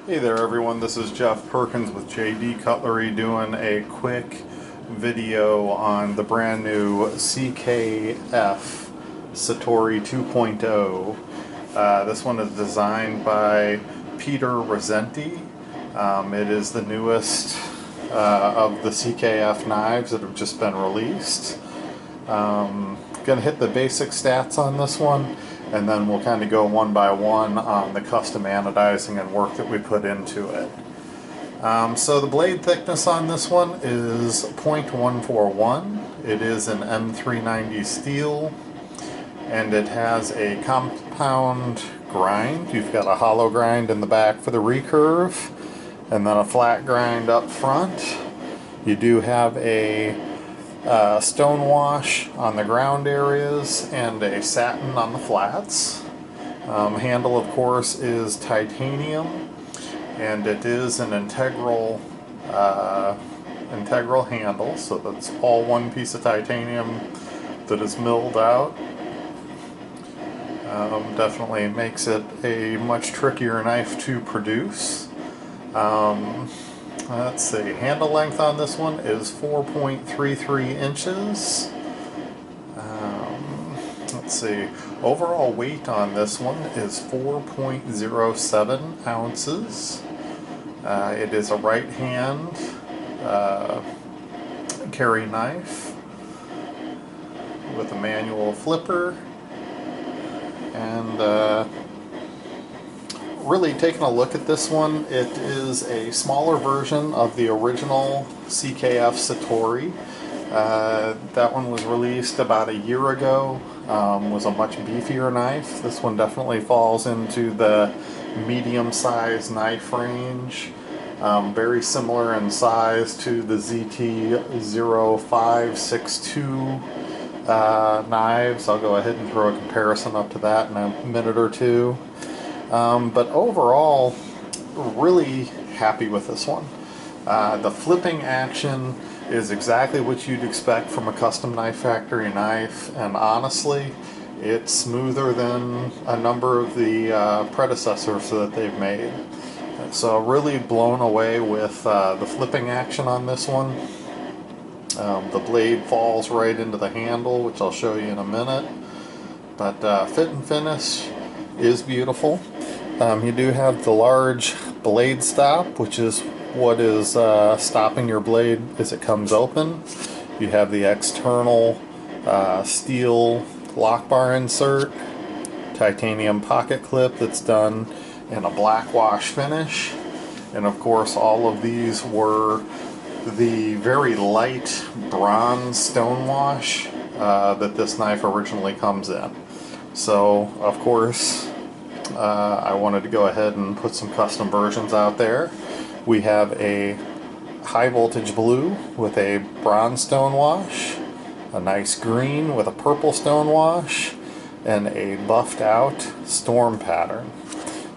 Hey there everyone, this is Jeff Perkins with JD Cutlery doing a quick video on the brand new CKF Satori 2.0. This one is designed by Peter Rassenti. It is the newest of the CKF knives that have just been released. Going to hit the basic stats on this one, and then we'll kind of go one by one on the custom anodizing and work that we put into it. So the blade thickness on this one is 0.141. It is an M390 steel, and it has a compound grind. You've got a hollow grind in the back for the recurve, and then a flat grind up front. You do have a stone wash on the ground areas and a satin on the flats. Handle, of course, is titanium, and it is an integral handle, so that's all one piece of titanium that is milled out. Definitely makes it a much trickier knife to produce. Let's see, handle length on this one is 4.33 inches. Let's see, overall weight on this one is 4.07 ounces. It is a right hand carry knife with a manual flipper, and really taking a look at this one, it is a smaller version of the original CKF Satori. That one was released about a year ago, was a much beefier knife. This one definitely falls into the medium-sized knife range. Very similar in size to the ZT0562 knives. I'll go ahead and throw a comparison up to that in a minute or two. But overall, really happy with this one. The flipping action is exactly what you'd expect from a custom knife factory knife, and honestly, it's smoother than a number of the predecessors that they've made. So really blown away with the flipping action on this one. The blade falls right into the handle, which I'll show you in a minute. But fit and finish is beautiful. You do have the large blade stop, which is what is stopping your blade as it comes open. You have the external steel lock bar insert, titanium pocket clip that's done in a black wash finish, and of course all of these were the very light bronze stone wash that this knife originally comes in. So of course I wanted to go ahead and put some custom versions out there. We have a high voltage blue with a bronze stone wash, a nice green with a purple stone wash, and a buffed out storm pattern.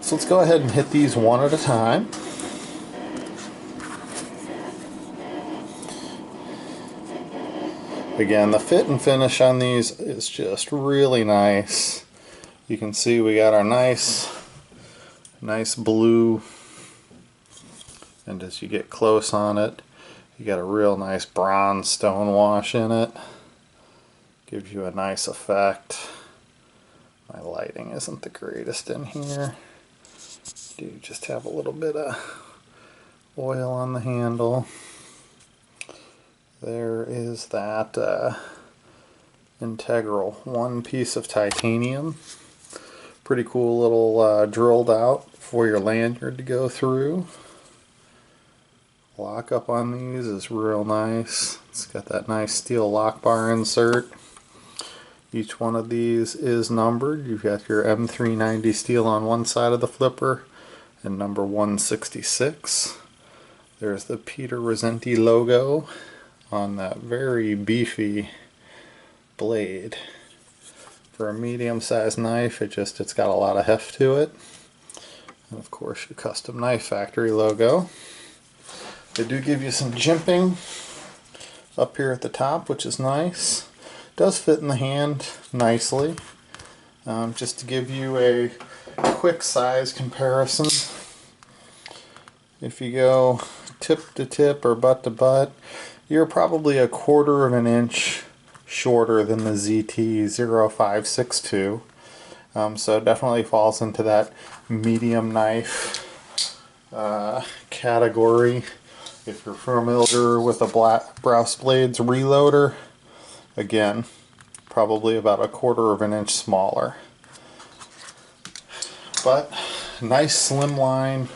So let's go ahead and hit these one at a time. Again, the fit and finish on these is just really nice. You can see we got our nice blue, and as you get close on it, you got a real nice bronze stone wash in it. Gives you a nice effect. My lighting isn't the greatest in here. Do just have a little bit of oil on the handle. There is that integral one piece of titanium. Pretty cool little drilled out for your lanyard to go through. Lock up on these is real nice. It's got that nice steel lock bar insert. Each one of these is numbered. You've got your M390 steel on one side of the flipper and number 166. There's the Peter Rassenti logo on that very beefy blade. For a medium-sized knife, it's got a lot of heft to it. And of course your custom knife factory logo. They do give you some jimping up here at the top, which is nice. Does fit in the hand nicely. Just to give you a quick size comparison, if you go tip to tip or butt to butt, you're probably 1/4 of an inch shorter than the ZT-0562. So it definitely falls into that medium knife category. If you're familiar with a Brous Blades reloader, again, probably about 1/4 of an inch smaller. But nice slim line,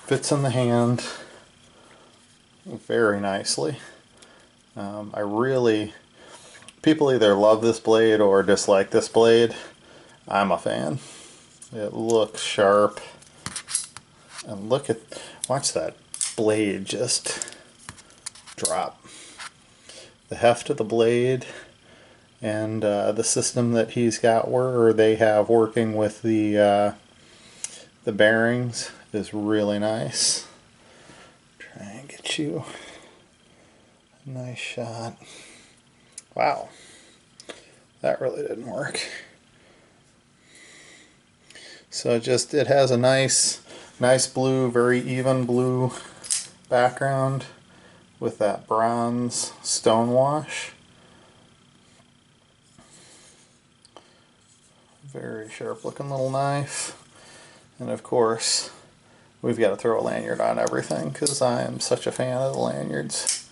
fits in the hand very nicely. People either love this blade or dislike this blade. I'm a fan. It looks sharp. And watch that blade just drop. The heft of the blade and the system that he's got they have working with the bearings is really nice. Try and get you a nice shot. Wow, that really didn't work. So it has a nice blue, very even blue background with that bronze stonewash. Very sharp looking little knife. And of course, we've got to throw a lanyard on everything because I am such a fan of the lanyards.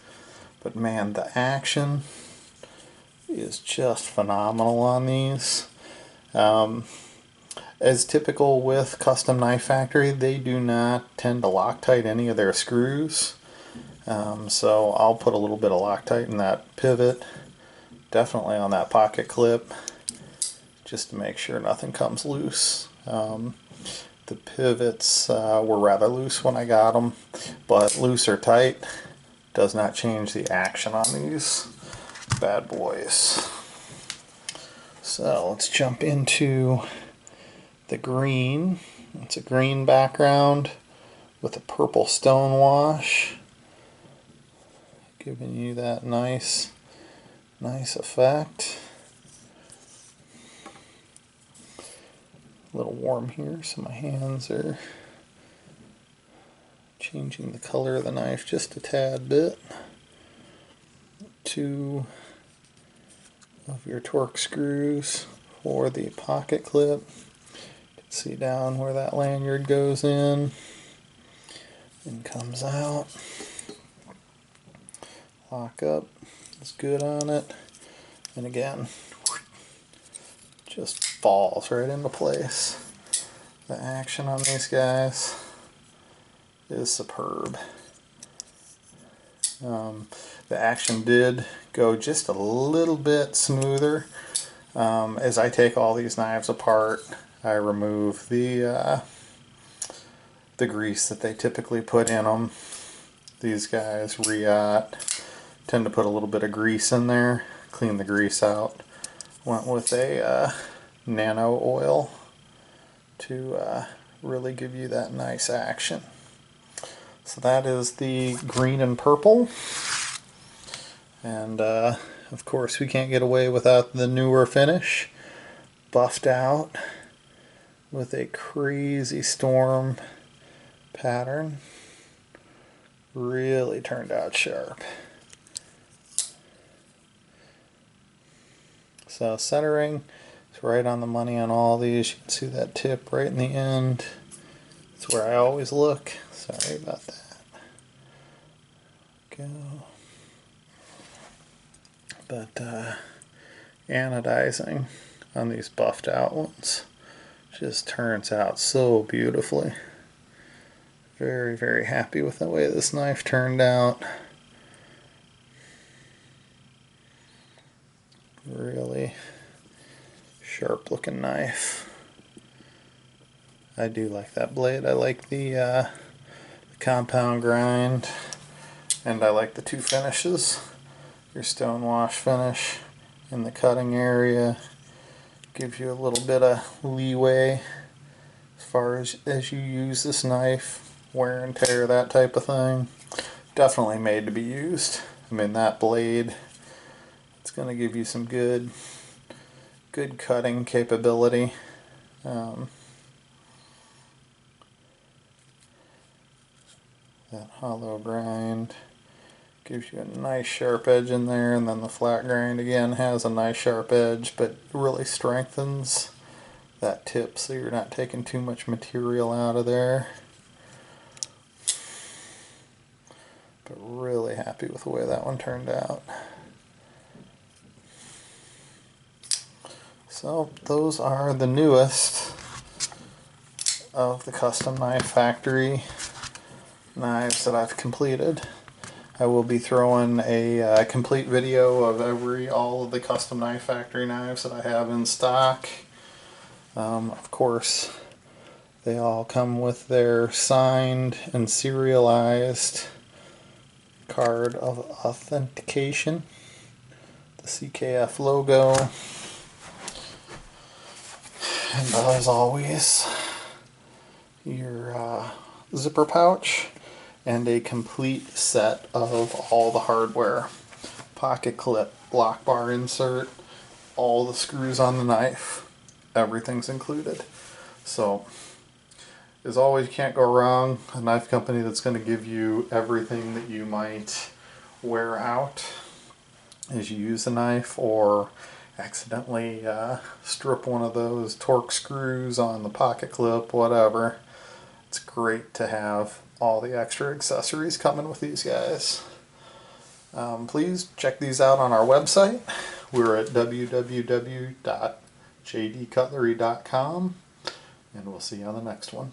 But man, the action is just phenomenal on these. As typical with Custom Knife Factory, they do not tend to Loctite any of their screws. So I'll put a little bit of Loctite in that pivot, definitely on that pocket clip, just to make sure nothing comes loose. The pivots were rather loose when I got them, but loose or tight does not change the action on these bad boys. So let's jump into the green. It's a green background with a purple stonewash, giving you that nice effect. A little warm here, so my hands are changing the color of the knife just a tad bit. 2 of your Torx screws for the pocket clip. You can see down where that lanyard goes in and comes out. Lock up is good on it, and again, just falls right into place. The action on these guys is superb. The action did go just a little bit smoother. As I take all these knives apart, I remove the grease that they typically put in them. These guys, Riot, tend to put a little bit of grease in there, clean the grease out. Went with a nano oil to really give you that nice action. So that is the green and purple. And of course we can't get away without the newer finish. Buffed out with a crazy storm pattern. Really turned out sharp. So centering is right on the money on all these. You can see that tip right in the end. That's where I always look. Sorry about that. Go. But anodizing on these buffed out ones just turns out so beautifully. Very, very happy with the way this knife turned out. Really sharp looking knife. I do like that blade. I like the compound grind, and I like the 2 finishes. Your stonewash finish in the cutting area gives you a little bit of leeway as far as you use this knife, wear and tear, that type of thing. Definitely made to be used. I mean, that blade, it's going to give you some good cutting capability. That hollow grind gives you a nice sharp edge in there, and then the flat grind again has a nice sharp edge, but really strengthens that tip so you're not taking too much material out of there. But really happy with the way that one turned out. So those are the newest of the Custom Knife Factory knives that I've completed. I will be throwing a complete video of all of the Custom Knife Factory knives that I have in stock. Of course, they all come with their signed and serialized card of authentication, the CKF logo, and as always, your zipper pouch and a complete set of all the hardware. Pocket clip, lock bar insert, all the screws on the knife, everything's included. So, as always, you can't go wrong. A knife company that's going to give you everything that you might wear out as you use the knife, or accidentally strip one of those torque screws on the pocket clip, whatever. It's great to have all the extra accessories coming with these guys. Please check these out on our website. We're at www.jdcutlery.com, and we'll see you on the next one.